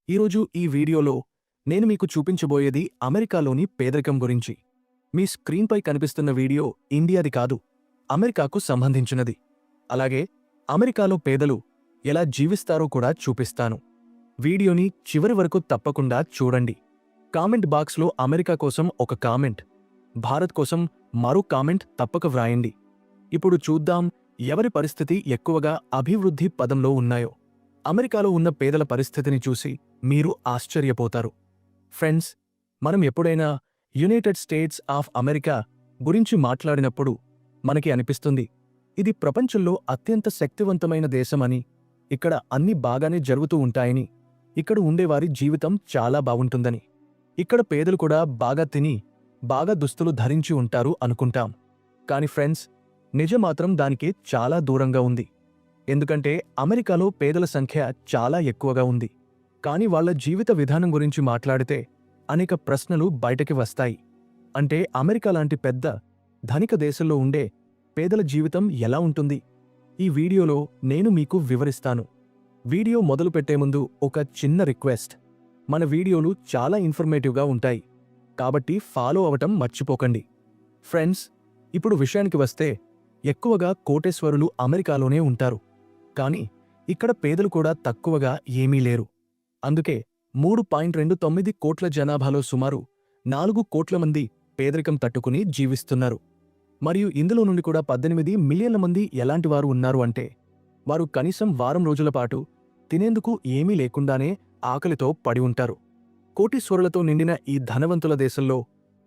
ఈరోజు ఈ వీడియోలో నేను మీకు చూపించబోయేది అమెరికాలోని పేదరికం గురించి. మీ స్క్రీన్పై కనిపిస్తున్న వీడియో ఇండియాది కాదు, అమెరికాకు సంబంధించినది. అలాగే అమెరికాలో పేదలు ఎలా జీవిస్తారో కూడా చూపిస్తాను. వీడియోని చివరి వరకు తప్పకుండా చూడండి. కామెంట్ బాక్స్లో అమెరికా కోసం ఒక కామెంట్, భారత్ కోసం మరో కామెంట్ తప్పక వ్రాయండి. ఇప్పుడు చూద్దాం ఎవరి పరిస్థితి ఎక్కువగా అభివృద్ధి పదంలో ఉన్నాయో. అమెరికాలో ఉన్న పేదల పరిస్థితిని చూసి మీరు ఆశ్చర్యపోతారు. ఫ్రెండ్స్, మనం ఎప్పుడైనా యునైటెడ్ స్టేట్స్ ఆఫ్ అమెరికా గురించి మాట్లాడినప్పుడు మనకి అనిపిస్తుంది ఇది ప్రపంచంలో అత్యంత శక్తివంతమైన దేశమని, ఇక్కడ అన్ని బాగానే జరుగుతూ ఉంటాయని, ఇక్కడ ఉండేవారి జీవితం చాలా బావుంటుందని, ఇక్కడ పేదలు కూడా బాగా తిని బాగా దుస్తులు ధరించి ఉంటారు అనుకుంటాం. కాని ఫ్రెండ్స్, నిజం మాత్రం దానికి చాలా దూరంగా ఉంది. ఎందుకంటే అమెరికాలో పేదల సంఖ్య చాలా ఎక్కువగా ఉంది. కాని వాళ్ల జీవిత విధానం గురించి మాట్లాడితే అనేక ప్రశ్నలు బయటకి వస్తాయి. అంటే అమెరికా లాంటి పెద్ద ధనిక దేశంలో ఉండే పేదల జీవితం ఎలా ఉంటుంది? ఈ వీడియోలో నేను మీకు వివరిస్తాను. వీడియో మొదలుపెట్టే ముందు ఒక చిన్న రిక్వెస్ట్. మన వీడియోలు చాలా ఇన్ఫర్మేటివ్గా ఉంటాయి, కాబట్టి ఫాలో అవటం మర్చిపోకండి. ఫ్రెండ్స్, ఇప్పుడు విషయానికి వస్తే ఎక్కువగా కోటేశ్వరులు అమెరికాలోనే ఉంటారు. కాని ఇక్కడ పేదలు కూడా తక్కువగా ఏమీ లేరు. అందుకే 3.29 కోట్ల జనాభాలో సుమారు 4 కోట్ల మంది పేదరికం తట్టుకుని జీవిస్తున్నారు. మరియు ఇందులో నుండి కూడా 18 మిలియన్ల మంది ఎలాంటివారు ఉన్నారు అంటే, వారు కనీసం వారం రోజుల పాటు తినేందుకు ఏమీ లేకుండానే ఆకలితో పడి ఉంటారు. కోటీశ్వరులతో నిండిన ఈ ధనవంతుల దేశంలో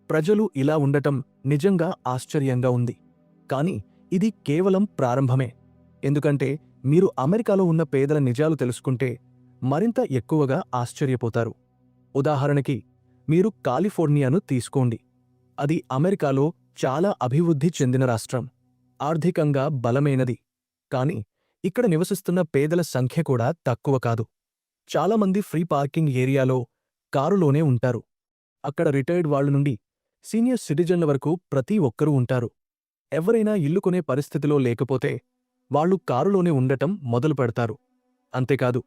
ప్రజలు ఇలా ఉండటం నిజంగా ఆశ్చర్యంగా ఉంది. కాని ఇది కేవలం ప్రారంభమే. ఎందుకంటే మీరు అమెరికాలో ఉన్న పేదల నిజాలు తెలుసుకుంటే మరింత ఎక్కువగా ఆశ్చర్యపోతారు. ఉదాహరణకి, మీరు కాలిఫోర్నియాను తీసుకోండి. అది అమెరికాలో చాలా అభివృద్ధి చెందిన రాష్ట్రం, ఆర్థికంగా బలమైనది. కాని ఇక్కడ నివసిస్తున్న పేదల సంఖ్య కూడా తక్కువ కాదు. చాలామంది ఫ్రీ పార్కింగ్ ఏరియాలో కారులోనే ఉంటారు. అక్కడ రిటైర్డ్ వాళ్ల నుండి సీనియర్ సిటిజన్ల వరకు ప్రతి ఒక్కరూ ఉంటారు. ఎవరైనా ఇల్లు కొనే పరిస్థితిలో లేకపోతే వాళ్లు కారులోనే ఉండటం మొదలు పెడతారు. అంతేకాదు,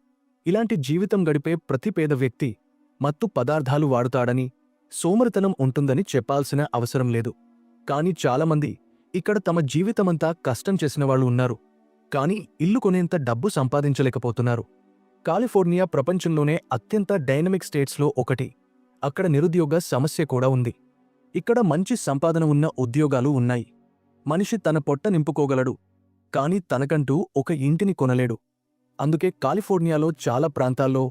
ఇలాంటి జీవితం గడిపే ప్రతి పేద వ్యక్తి మత్తు పదార్థాలు వాడుతాడని, సోమరితనం ఉంటుందని చెప్పాల్సిన అవసరం లేదు. కాని చాలామంది ఇక్కడ తమ జీవితమంతా కష్టం చేసినవాళ్లు ఉన్నారు. కాని ఇల్లు కొనేంత డబ్బు సంపాదించలేకపోతున్నారు. కాలిఫోర్నియా ప్రపంచంలోనే అత్యంత డైనమిక్ స్టేట్స్లో ఒకటి. అక్కడ నిరుద్యోగ సమస్య కూడా ఉంది. ఇక్కడ మంచి సంపాదన ఉన్న ఉద్యోగాలు ఉన్నాయి. మనిషి తన పొట్ట నింపుకోగలడు, కాని తనకంటూ ఒక ఇంటిని కొనలేడు. అందుకే కాలిఫోర్నియాలో చాలా ప్రాంతాల్లో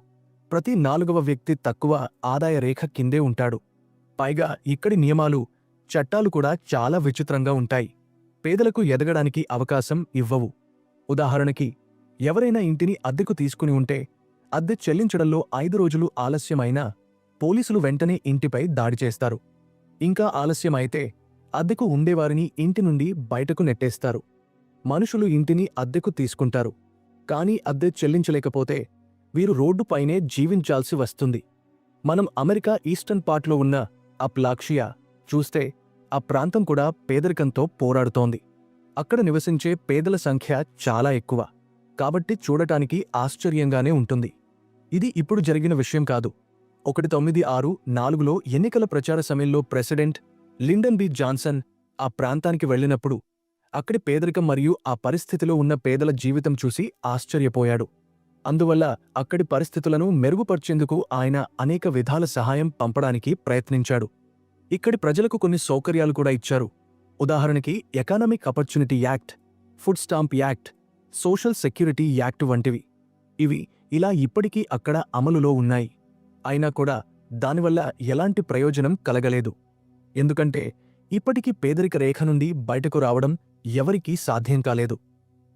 ప్రతి 4వ వ్యక్తి తక్కువ ఆదాయ రేఖ కిందే ఉంటాడు. పైగా ఇక్కడి నియమాలు, చట్టాలు కూడా చాలా విచిత్రంగా ఉంటాయి. పేదలకు ఎదగడానికి అవకాశం ఇవ్వవు. ఉదాహరణకి, ఎవరైనా ఇంటిని అద్దెకు తీసుకుని ఉంటే అద్దె చెల్లించడంలో 5 రోజులు ఆలస్యమైనా పోలీసులు వెంటనే ఇంటిపై దాడి చేస్తారు. ఇంకా ఆలస్యమైతే అద్దెకు ఉండేవారిని ఇంటి నుండి బయటకు నెట్టేస్తారు. మనుషులు ఇంటిని అద్దెకు తీసుకుంటారు, కాని అద్దె చెల్లించలేకపోతే వీరు రోడ్డుపైనే జీవించాల్సి వస్తుంది. మనం అమెరికా ఈస్టర్న్ పార్ట్లో ఉన్న అప్లాక్షియా చూస్తే ఆ ప్రాంతం కూడా పేదరికంతో పోరాడుతోంది. అక్కడ నివసించే పేదల సంఖ్య చాలా ఎక్కువ. కాబట్టి చూడటానికి ఆశ్చర్యంగానే ఉంటుంది. ఇది ఇప్పుడు జరిగిన విషయం కాదు. 1964లో ఎన్నికల ప్రచార సమయంలో ప్రెసిడెంట్ లిండన్ బి జాన్సన్ ఆ ప్రాంతానికి వెళ్లినప్పుడు అక్కడి పేదరికం మరియు ఆ పరిస్థితిలో ఉన్న పేదల జీవితం చూసి ఆశ్చర్యపోయాడు. అందువల్ల అక్కడి పరిస్థితులను మెరుగుపర్చేందుకు ఆయన అనేక విధాల సహాయం పంపడానికి ప్రయత్నించాడు. ఇక్కడి ప్రజలకు కొన్ని సౌకర్యాలు కూడా ఇచ్చారు. ఉదాహరణకి economic opportunity act, food stamp act, social security act వంటివి. ఇవి ఇలా ఇప్పటికీ అక్కడ అమలులో ఉన్నాయి. అయినా కూడా దానివల్ల ఎలాంటి ప్రయోజనం కలగలేదు. ఎందుకంటే ఇప్పటికీ పేదరిక రేఖ నుండి బయటకు రావడం ఎవరికీ సాధ్యం కాలేదు.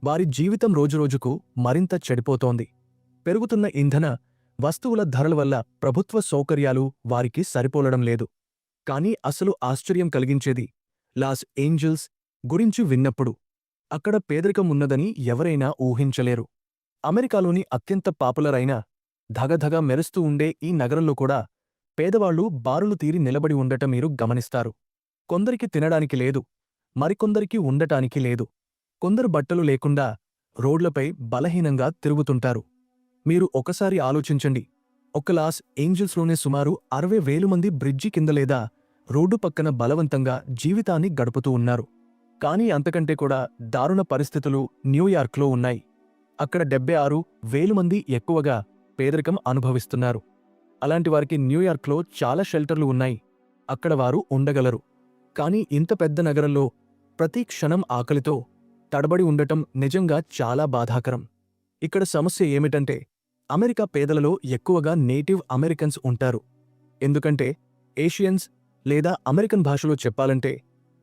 వారి జీవితం రోజురోజుకు మరింత చెడిపోతోంది. పెరుగుతున్న ఇంధన, వస్తువుల ధరల వల్ల ప్రభుత్వ సౌకర్యాలు వారికి సరిపోలడం లేదు. కానీ అసలు ఆశ్చర్యం కలిగించేది లాస్ ఏంజల్స్ గురించి విన్నప్పుడు. అక్కడ పేదరికం ఉన్నదని ఎవరైనా ఊహించలేరు. అమెరికాలోని అత్యంత పాపులర్ అయిన, ధగధగ మెరుస్తూ ఉండే ఈ నగరంలో కూడా పేదవాళ్లు బారులు తీరి నిలబడి ఉండటం మీరు గమనిస్తారు. కొందరికి తినడానికి లేదు, మరికొందరికి ఉండటానికి లేదు. కొందరు బట్టలు లేకుండా రోడ్లపై బలహీనంగా తిరుగుతుంటారు. మీరు ఒకసారి ఆలోచించండి, ఒక లాస్ ఏంజల్స్లోనే సుమారు 60,000 మంది బ్రిడ్జి కింద లేదా రోడ్డు పక్కన బలవంతంగా జీవితాన్ని గడుపుతూ ఉన్నారు. కానీ అంతకంటే కూడా దారుణ పరిస్థితులు న్యూయార్క్లో ఉన్నాయి. అక్కడ 76,000 మంది ఎక్కువగా పేదరికం అనుభవిస్తున్నారు. అలాంటి వారికి న్యూయార్క్లో చాలా షెల్టర్లు ఉన్నాయి. అక్కడ వారు ఉండగలరు. కానీ ఇంత పెద్ద నగరంలో ప్రతి క్షణం ఆకలితో తడబడి ఉండటం నిజంగా చాలా బాధాకరం. ఇక్కడ సమస్య ఏమిటంటే అమెరికా పేదలలో ఎక్కువగా నేటివ్ అమెరికన్స్ ఉంటారు. ఎందుకంటే ఏషియన్స్ లేదా అమెరికన్ భాషలో చెప్పాలంటే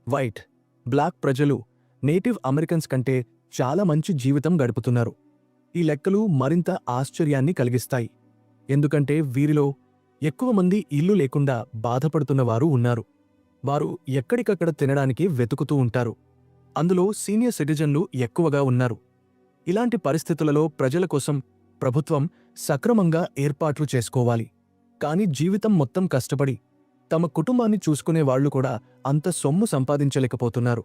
వైట్, బ్లాక్ ప్రజలు నేటివ్ అమెరికన్స్ కంటే చాలా మంచి జీవితం గడుపుతున్నారు. ఈ లెక్కలు మరింత ఆశ్చర్యాన్ని కలిగిస్తాయి. ఎందుకంటే వీరిలో ఎక్కువ మంది ఇల్లు లేకుండా బాధపడుతున్నవారు ఉన్నారు. వారు ఎక్కడికక్కడ తినడానికి వెతుకుతూ ఉంటారు. అందులో సీనియర్ సిటిజన్లు ఎక్కువగా ఉన్నారు. ఇలాంటి పరిస్థితులలో ప్రజల కోసం ప్రభుత్వం సక్రమంగా ఏర్పాట్లు చేసుకోవాలి. కాని జీవితం మొత్తం కష్టపడి తమ కుటుంబాన్ని చూసుకునే వాళ్లు కూడా అంత సొమ్ము సంపాదించలేకపోతున్నారు.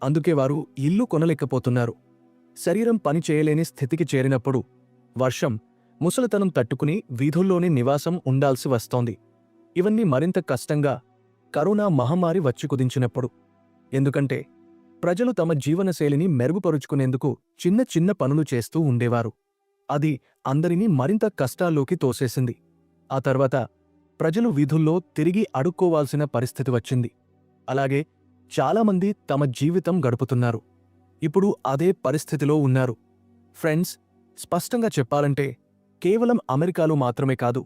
అందుకే వారు ఇల్లు కొనలేకపోతున్నారు. శరీరం పని చేయలేని స్థితికి చేరినప్పుడు వర్షం, ముసలితనం తట్టుకుని వీధుల్లోనే నివాసం ఉండాల్సి వస్తోంది. ఇవన్నీ మరింత కష్టంగా కరోనా మహమ్మారి వచ్చి కుదించినప్పుడు. ఎందుకంటే ప్రజలు తమ జీవనశైలిని మెరుగుపరుచుకునేందుకు చిన్న చిన్న పనులు చేస్తూ ఉండేవారు. అది అందరినీ మరింత కష్టాల్లోకి తోసేసింది. ఆ తర్వాత ప్రజలు వీధుల్లో తిరిగి అడుక్కోవాల్సిన పరిస్థితి వచ్చింది. అలాగే చాలామంది తమ జీవితం గడుపుతున్నారు. ఇప్పుడు అదే పరిస్థితిలో ఉన్నారు. ఫ్రెండ్స్, స్పష్టంగా చెప్పాలంటే కేవలం అమెరికాలో మాత్రమే కాదు,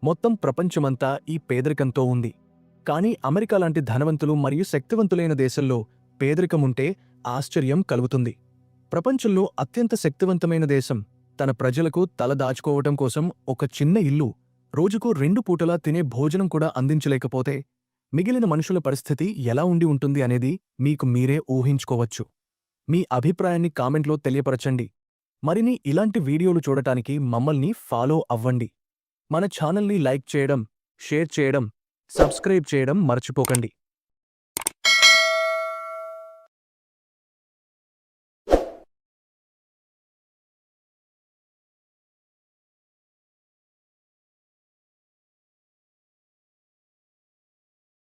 మొత్తం ప్రపంచమంతా ఈ పేదరికంతో ఉంది. కానీ అమెరికా లాంటి ధనవంతులు మరియు శక్తివంతులైన దేశంలో పేదరికముంటే ఆశ్చర్యం కలుగుతుంది. ప్రపంచంలో అత్యంత శక్తివంతమైన దేశం తన ప్రజలకు తలదాచుకోవటం కోసం ఒక చిన్న ఇల్లు, రోజుకు 2 పూటలా తినే భోజనం కూడా అందించలేకపోతే మిగిలిన మనుషుల పరిస్థితి ఎలా ఉండి ఉంటుంది అనేది మీకు మీరే ఊహించుకోవచ్చు. మీ అభిప్రాయాన్ని కామెంట్లో తెలియపరచండి. మరిన్ని ఇలాంటి వీడియోలు చూడటానికి మమ్మల్ని ఫాలో అవ్వండి. మన ఛానల్ని లైక్ చేయడం, షేర్ చేయడం, సబ్స్క్రైబ్ చేయడం మర్చిపోకండి.